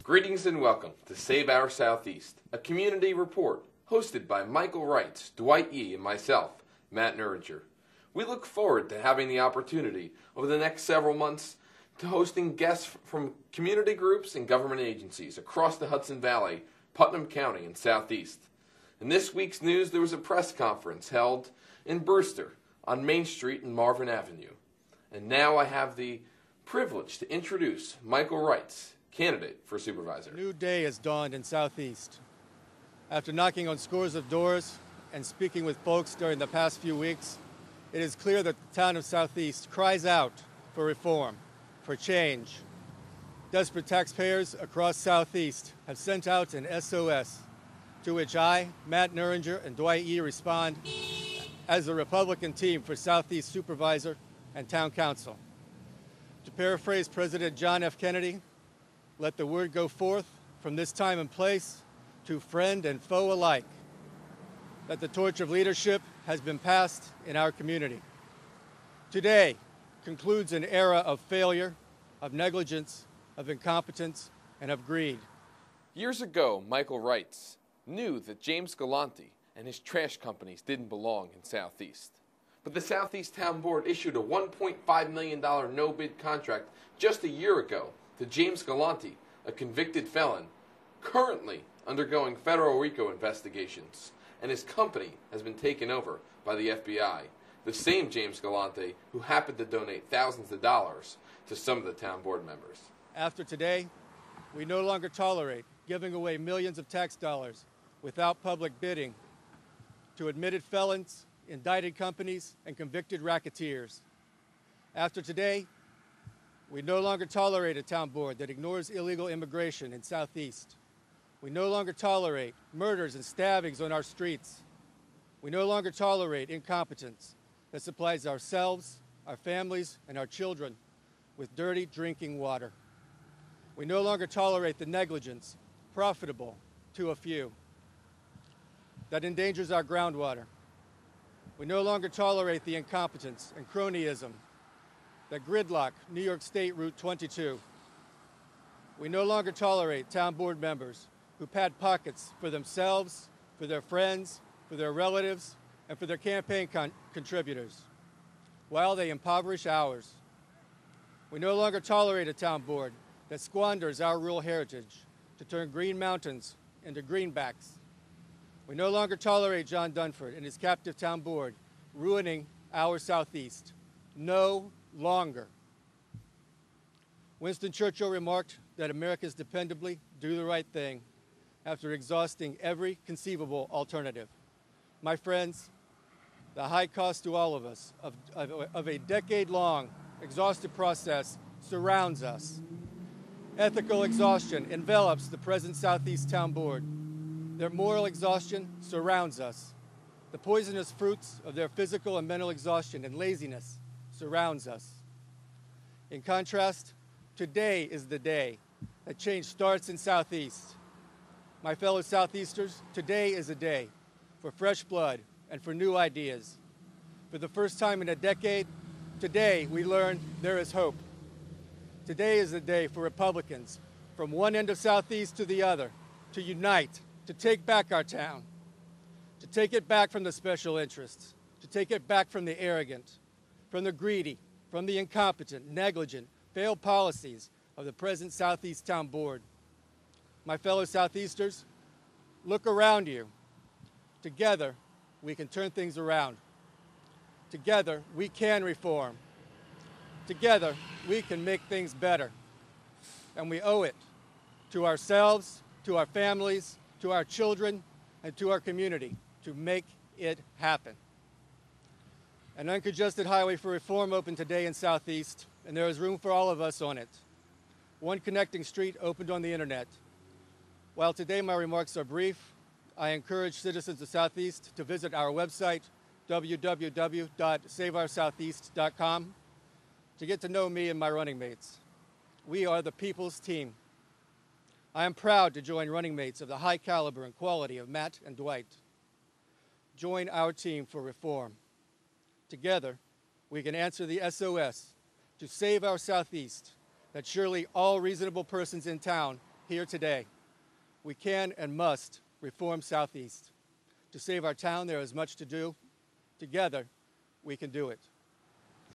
Greetings and welcome to Save Our Southeast, a community report hosted by Michael Wrights, Dwight Yee, and myself, Matt Nuringer. We look forward to having the opportunity over the next several months to hosting guests from community groups and government agencies across the Hudson Valley, Putnam County, and Southeast. In this week's news, there was a press conference held in Brewster on Main Street and Marvin Avenue. And now I have the privilege to introduce Michael Wrights, candidate for Supervisor. A new day has dawned in Southeast. After knocking on scores of doors and speaking with folks during the past few weeks, it is clear that the town of Southeast cries out for reform, for change. Desperate taxpayers across Southeast have sent out an SOS, to which I, Matt Nuringer, and Dwight Yee respond as the Republican team for Southeast Supervisor and Town Council. To paraphrase President John F. Kennedy, let the word go forth from this time and place to friend and foe alike that the torch of leadership has been passed in our community. Today concludes an era of failure, of negligence, of incompetence, and of greed. Years ago, Michael Wrights knew that James Galante and his trash companies didn't belong in Southeast. But the Southeast Town Board issued a $1.5 million no-bid contract just a year ago to James Galante, a convicted felon, currently undergoing federal RICO investigations, and his company has been taken over by the FBI, the same James Galante who happened to donate thousands of dollars to some of the town board members. After today, we no longer tolerate giving away millions of tax dollars without public bidding to admitted felons, indicted companies, and convicted racketeers. After today, we no longer tolerate a town board that ignores illegal immigration in Southeast. We no longer tolerate murders and stabbings on our streets. We no longer tolerate incompetence that supplies ourselves, our families, and our children with dirty drinking water. We no longer tolerate the negligence, profitable to a few, that endangers our groundwater. We no longer tolerate the incompetence and cronyism that gridlock New York State Route 22. We no longer tolerate town board members who pad pockets for themselves, for their friends, for their relatives, and for their campaign contributors, while they impoverish ours. We no longer tolerate a town board that squanders our rural heritage to turn green mountains into greenbacks. We no longer tolerate John Dunford and his captive town board ruining our Southeast. No longer. Winston Churchill remarked that Americans dependably do the right thing after exhausting every conceivable alternative. My friends, the high cost to all of us of a decade-long exhaustive process surrounds us. Ethical exhaustion envelops the present Southeast Town Board. Their moral exhaustion surrounds us. The poisonous fruits of their physical and mental exhaustion and laziness surrounds us. In contrast, today is the day that change starts in Southeast. My fellow Southeasters, today is a day for fresh blood and for new ideas. For the first time in a decade, today we learn there is hope. Today is the day for Republicans from one end of Southeast to the other to unite, to take back our town, to take it back from the special interests, to take it back from the arrogant, from the greedy, from the incompetent, negligent, failed policies of the present Southeast Town Board. My fellow Southeasters, look around you. Together, we can turn things around. Together, we can reform. Together, we can make things better. And we owe it to ourselves, to our families, to our children, and to our community to make it happen. An uncongested highway for reform opened today in Southeast, and there is room for all of us on it. One connecting street opened on the internet. While today my remarks are brief, I encourage citizens of Southeast to visit our website, www.saveoursoutheast.com, to get to know me and my running mates. We are the people's team. I am proud to join running mates of the high caliber and quality of Matt and Dwight. Join our team for reform. Together, we can answer the SOS to save our Southeast that surely all reasonable persons in town here today. We can and must reform Southeast. To save our town, there is much to do. Together, we can do it.